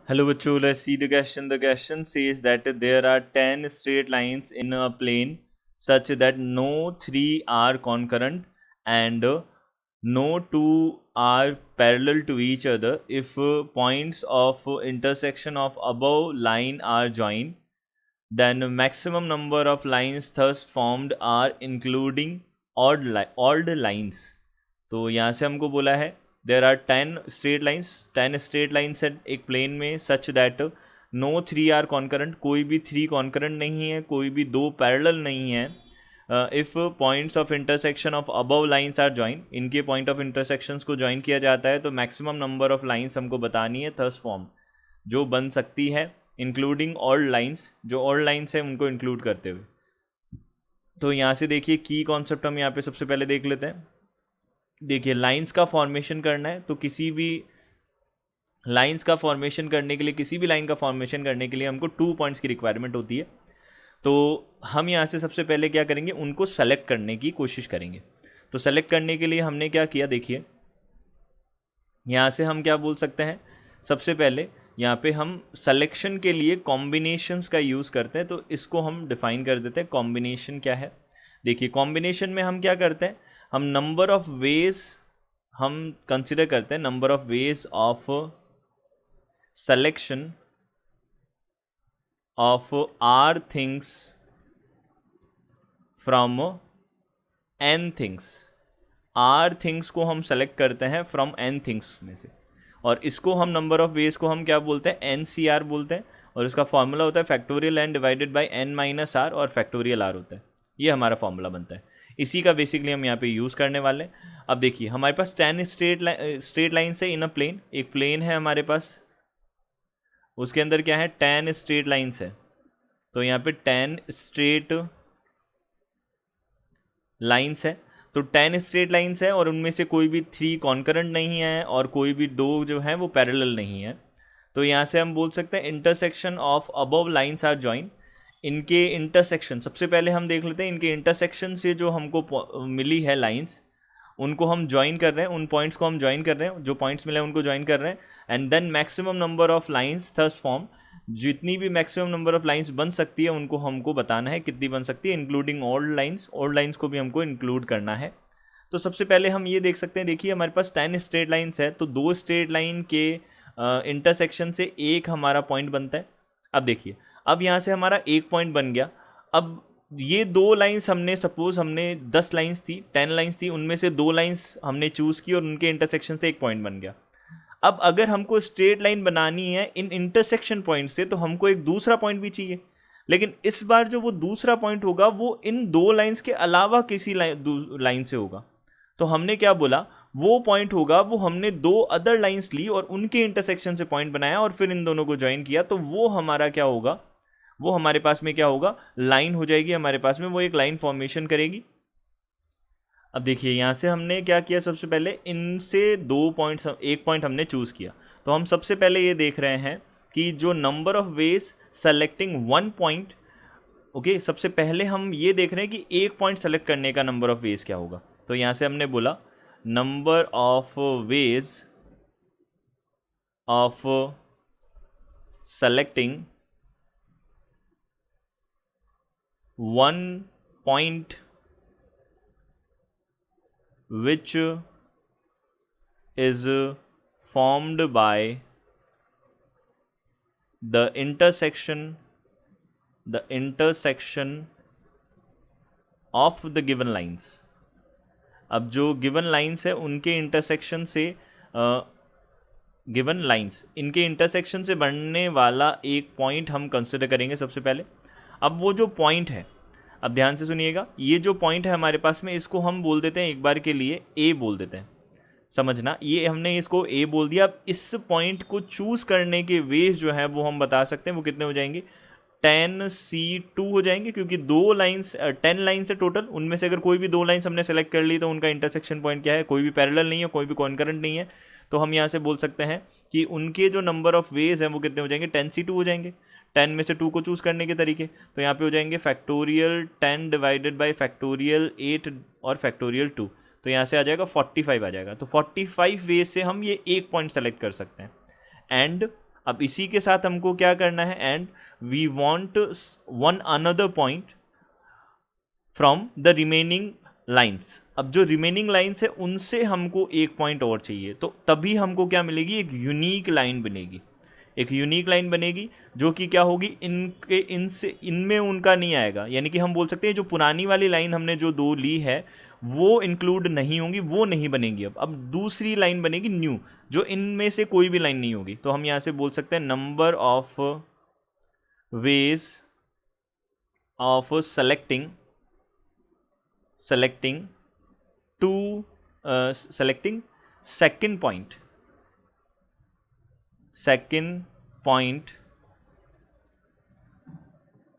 Hello, Bachu. Let's see the question. The question says that there are 10 straight lines in a plane such that no three are concurrent and no two are parallel to each other. If points of intersection of above line are joined, then maximum number of lines thus formed are including odd lines. तो यहाँ से हमको बोला है there are 10 straight lines है एक plane में such that no three are concurrent, कोई भी थ्री कॉन्करेंट नहीं है, कोई भी दो पैरेलल नहीं है. If points of intersection of above lines are join, इनके पॉइंट ऑफ इंटरसेक्शंस को ज्वाइन किया जाता है तो मैक्सिमम नंबर ऑफ लाइन्स हमको बतानी है थर्स फॉर्म जो बन सकती है इंक्लूडिंग ऑल लाइन्स, जो ऑल लाइन्स है उनको इंक्लूड करते हुए. तो यहाँ से देखिए की कॉन्सेप्ट हम यहाँ पे सबसे पहले देख लेते हैं. देखिए लाइंस का फॉर्मेशन करना है तो किसी भी लाइंस का फॉर्मेशन करने के लिए, किसी भी लाइन का फॉर्मेशन करने के लिए हमको 2 पॉइंट्स की रिक्वायरमेंट होती है. तो हम यहाँ से सबसे पहले क्या करेंगे, उनको सेलेक्ट करने की कोशिश करेंगे. तो सेलेक्ट करने के लिए हमने क्या किया, देखिए यहाँ से हम क्या बोल सकते हैं. सबसे पहले यहाँ पे हम सिलेक्शन के लिए कॉम्बिनेशंस का यूज़ करते हैं, तो इसको हम डिफाइन कर देते हैं. कॉम्बिनेशन क्या है, देखिए कॉम्बिनेशन में हम क्या करते हैं, हम नंबर ऑफ वेज हम कंसिडर करते हैं, number of ways of selection of r things from n things. R things को हम सेलेक्ट करते हैं फ्रॉम एन थिंग्स में से, और इसको हम नंबर ऑफ वेज को हम क्या बोलते हैं, एन सी आर बोलते हैं. और इसका फॉर्मूला होता है factorial n divided by n minus r, और फैक्टोरियल आर होता है. ये हमारा फॉर्मूला बनता है, इसी का बेसिकली हम यहाँ पे यूज़ करने वाले हैं. अब देखिए हमारे पास 10 स्ट्रेट लाइन है इन अ प्लेन. एक प्लेन है हमारे पास, उसके अंदर क्या है, 10 स्ट्रेट लाइन्स है. तो यहाँ पे 10 स्ट्रेट लाइन्स है. तो 10 स्ट्रेट लाइन्स है और उनमें से कोई भी 3 कॉन्करेंट नहीं है और कोई भी 2 जो है वो पैरेलल नहीं है. तो यहाँ से हम बोल सकते हैं intersection of above lines are join. इनके इंटरसेक्शन सबसे पहले हम देख लेते हैं, इनके इंटरसेक्शन से जो हमको मिली है लाइन्स, उनको हम ज्वाइन कर रहे हैं, उन पॉइंट्स को हम ज्वाइन कर रहे हैं, जो पॉइंट्स मिले हैं उनको ज्वाइन कर रहे हैं. And then maximum number of lines thus form, जितनी भी मैक्सिमम नंबर ऑफ लाइन्स बन सकती है उनको हमको बताना है कितनी बन सकती है, including old lines. Old lines को भी हमको इंक्लूड करना है. तो सबसे पहले हम ये देख सकते हैं, देखिए हमारे पास 10 स्ट्रेट लाइन्स है, तो 2 स्ट्रेट लाइन के इंटरसेक्शन से एक हमारा पॉइंट बनता है. अब देखिए अब यहाँ से हमारा एक पॉइंट बन गया. अब ये 2 लाइन्स हमने, सपोज हमने 10 लाइन्स थी, 10 लाइन्स थी, उनमें से 2 लाइन्स हमने चूज़ की और उनके इंटरसेक्शन से एक पॉइंट बन गया. अब अगर हमको स्ट्रेट लाइन बनानी है इन इंटरसेक्शन पॉइंट से, तो हमको एक दूसरा पॉइंट भी चाहिए. लेकिन इस बार जो वो दूसरा पॉइंट होगा वो इन 2 लाइन्स के अलावा किसी लाइन से होगा. तो हमने क्या बोला, वो पॉइंट होगा, वो हमने 2 अदर लाइन्स ली और उनके इंटरसेक्शन से पॉइंट बनाया और फिर इन दोनों को ज्वाइन किया, तो वो हमारा क्या होगा, वो हमारे पास में क्या होगा, लाइन हो जाएगी हमारे पास में, वो एक लाइन फॉर्मेशन करेगी. अब देखिए यहाँ से हमने क्या किया, सबसे पहले इनसे 2 पॉइंट्स, एक पॉइंट हमने चूज़ किया. तो हम सबसे पहले ये देख रहे हैं कि जो number of veg selecting 1 point, okay, सबसे पहले हम ये देख रहे हैं कि एक पॉइंट सेलेक्ट करने का नंबर ऑफ वेज क्या होगा. तो यहाँ से हमने बोला number of ways of selecting 1 point which is formed by the intersection of the given lines. अब जो गिवन लाइन्स है उनके इंटरसेक्शन से गिवन लाइन्स, इनके इंटरसेक्शन से बनने वाला एक पॉइंट हम कंसिडर करेंगे सबसे पहले. अब वो जो पॉइंट है, अब ध्यान से सुनिएगा, ये जो पॉइंट है हमारे पास में, इसको हम बोल देते हैं एक बार के लिए ए बोल देते हैं. समझना, ये हमने इसको ए बोल दिया. अब इस पॉइंट को चूज़ करने के वेज जो है वो हम बता सकते हैं, वो कितने हो जाएंगे, 10C2 हो जाएंगे, क्योंकि 2 लाइन्स 10 लाइन्स है टोटल, उनमें से अगर कोई भी 2 लाइन्स हमने सेलेक्ट कर ली तो उनका इंटरसेक्शन पॉइंट क्या है, कोई भी पैरेलल नहीं है, कोई भी कॉन्करेंट नहीं है. तो हम यहाँ से बोल सकते हैं कि उनके जो नंबर ऑफ वेज हैं वो कितने हो जाएंगे, 10C2 हो जाएंगे. 10 में से 2 को चूज़ करने के तरीके, तो यहाँ पे हो जाएंगे फैक्टोरियल 10 डिवाइडेड बाई फैक्टोरियल 8 और फैक्टोरियल 2. तो यहाँ से आ जाएगा 45 आ जाएगा. तो 45 वेज से हम ये एक पॉइंट सेलेक्ट कर सकते हैं. एंड अब इसी के साथ हमको क्या करना है, and we want one another point from the remaining lines. अब जो रिमेनिंग लाइंस है उनसे हमको एक पॉइंट और चाहिए, तो तभी हमको क्या मिलेगी, एक यूनिक लाइन बनेगी। एक यूनिक लाइन बनेगी जो कि क्या होगी, इनके इनसे इनमें उनका नहीं आएगा, यानी कि हम बोल सकते हैं जो पुरानी वाली लाइन हमने जो दो ली है वो इंक्लूड नहीं होंगी, वो नहीं बनेगी। अब दूसरी लाइन बनेगी न्यू, जो इनमें से कोई भी लाइन नहीं होगी। तो हम यहाँ से बोल सकते हैं number of ways of selecting selecting second point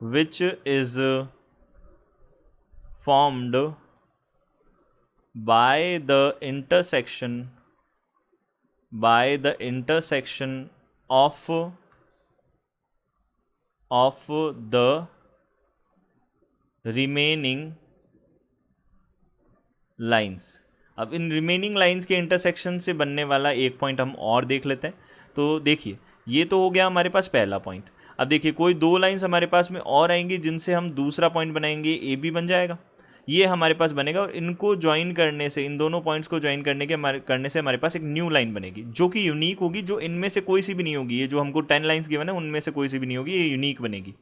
which is formed by the intersection of the remaining lines. अब इन रिमेनिंग लाइंस के इंटरसेक्शन से बनने वाला एक पॉइंट हम और देख लेते हैं। तो देखिए ये तो हो गया हमारे पास पहला पॉइंट। अब देखिए कोई दो लाइंस हमारे पास में और आएंगी जिनसे हम दूसरा पॉइंट बनाएंगे, ए बी बन जाएगा, ये हमारे पास बनेगा। और इनको ज्वाइन करने से, इन दोनों पॉइंट्स को ज्वाइन करने से हमारे पास एक न्यू लाइन बनेगी जो कि यूनिक होगी, जो इनमें से कोई सी भी नहीं होगी। ये जो हमको 10 लाइंस गिवन है उनमें से कोई सी भी नहीं होगी, ये यूनिक बनेगी।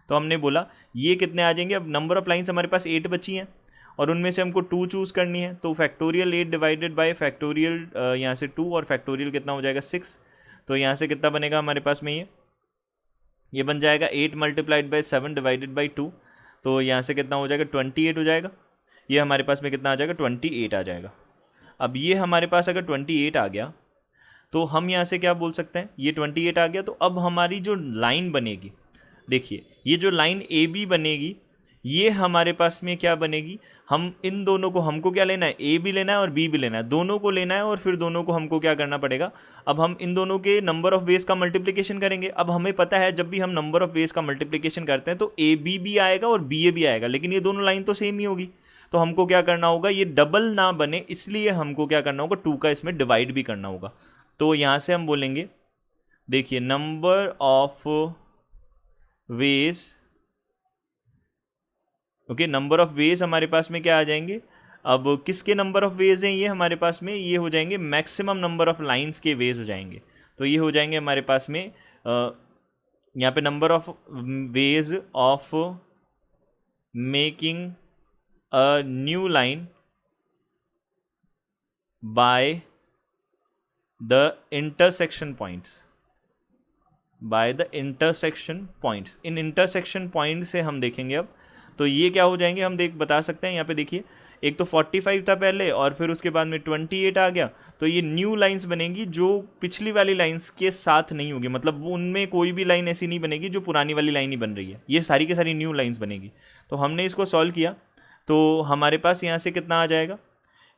तो हमने बोला ये कितने आ जाएंगे, अब नंबर ऑफ लाइंस हमारे पास 8 बची हैं और उनमें से हमको 2 चूज़ करनी है। तो फैक्टोरियल 8 डिवाइडेड बाय फैक्टोरियल यहाँ से 2 और फैक्टोरियल कितना हो जाएगा 6। तो यहाँ से कितना बनेगा हमारे पास में, ये बन जाएगा 8 मल्टीप्लाइड बाई 7 डिवाइडेड बाई 2। तो यहाँ से कितना हो जाएगा 28 हो जाएगा। ये हमारे पास में कितना आ जाएगा 28 आ जाएगा। अब ये हमारे पास अगर 28 आ गया तो हम यहाँ से क्या बोल सकते हैं, ये 28 आ गया। तो अब हमारी जो लाइन बनेगी, देखिए ये जो लाइन ए बी बनेगी ये हमारे पास में क्या बनेगी, हम इन दोनों को, हमको क्या लेना है, ए भी लेना है और बी भी लेना है, दोनों को लेना है। और फिर दोनों को हमको क्या करना पड़ेगा, अब हम इन दोनों के नंबर ऑफ वेज का मल्टीप्लिकेशन करेंगे। अब हमें पता है जब भी हम नंबर ऑफ वेज का मल्टीप्लिकेशन करते हैं तो ए बी भी आएगा और बी ए भी आएगा, लेकिन ये दोनों लाइन तो सेम ही होगी। तो हमको क्या करना होगा, ये डबल ना बने इसलिए हमको क्या करना होगा, 2 का इसमें डिवाइड भी करना होगा। तो यहाँ से हम बोलेंगे, देखिए number of veg, okay, number of veg हमारे पास में क्या आ जाएंगे, अब किसके नंबर ऑफ वेज हैं ये हमारे पास में, ये हो जाएंगे मैक्सिमम नंबर ऑफ लाइंस के वेज हो जाएंगे। तो ये हो जाएंगे हमारे पास में यहाँ पे number of ways of making a new line by the intersection points, in intersection point से हम देखेंगे। अब तो ये क्या हो जाएंगे, हम बता सकते हैं यहाँ पे देखिए, एक तो 45 था पहले और फिर उसके बाद में 28 आ गया। तो ये न्यू लाइंस बनेगी जो पिछली वाली लाइंस के साथ नहीं होगी, मतलब वो उनमें कोई भी लाइन ऐसी नहीं बनेगी जो पुरानी वाली लाइन ही बन रही है, ये सारी की सारी न्यू लाइंस बनेगी। तो हमने इसको सॉल्व किया तो हमारे पास यहाँ से कितना आ जाएगा,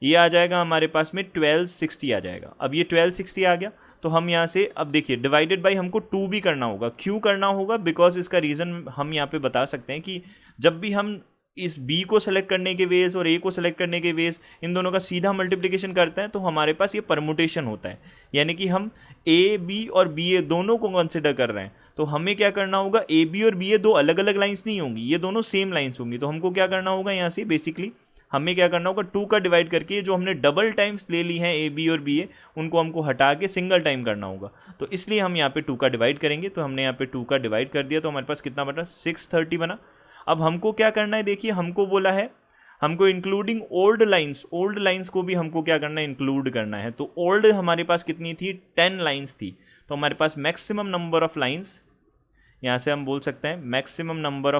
ये आ जाएगा हमारे पास में 1260 आ जाएगा। अब ये 1260 आ गया तो हम यहाँ से, अब देखिए डिवाइडेड बाई हमको 2 भी करना होगा। क्यों करना होगा, बिकॉज इसका रीज़न हम यहाँ पे बता सकते हैं कि जब भी हम इस B को सेलेक्ट करने के वेज और A को सेलेक्ट करने के वेज, इन दोनों का सीधा मल्टीप्लिकेशन करते हैं तो हमारे पास ये परमुटेशन होता है, यानी कि हम A B और B A दोनों को कंसिडर कर रहे हैं। तो हमें क्या करना होगा, A B और B A दो अलग अलग लाइंस नहीं होंगी, ये दोनों सेम लाइंस होंगी। तो हमको क्या करना होगा, यहाँ से बेसिकली हमें क्या करना होगा, 2 का डिवाइड करके जो हमने डबल टाइम्स ले ली हैं ए बी और बी ए, उनको हमको हटा के सिंगल टाइम करना होगा। तो इसलिए हम यहाँ पे 2 का डिवाइड करेंगे। तो हमने यहाँ पे 2 का डिवाइड कर दिया तो हमारे पास कितना बना, 630 बना। अब हमको क्या करना है, देखिए हमको बोला है हमको इंक्लूडिंग ओल्ड लाइंस को भी हमको क्या करना है, इंक्लूड करना है। तो ओल्ड हमारे पास कितनी थी, 10 लाइंस थी। तो हमारे पास मैक्सिमम नंबर ऑफ लाइंस, यहाँ से हम बोल सकते हैं maximum number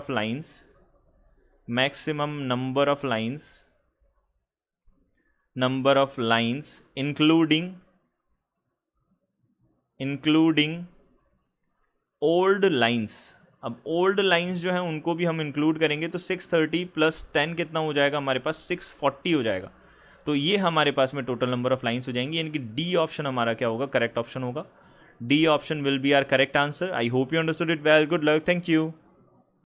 of lines including old lines. अब ओल्ड लाइंस जो हैं उनको भी हम इंक्लूड करेंगे तो 630 प्लस 10 कितना हो जाएगा हमारे पास, 640 हो जाएगा। तो ये हमारे पास में टोटल नंबर ऑफ लाइंस हो जाएंगी, यानी कि डी ऑप्शन हमारा क्या होगा, करेक्ट ऑप्शन होगा। D option will be our correct answer. I hope you understood it well. Good luck, thank you.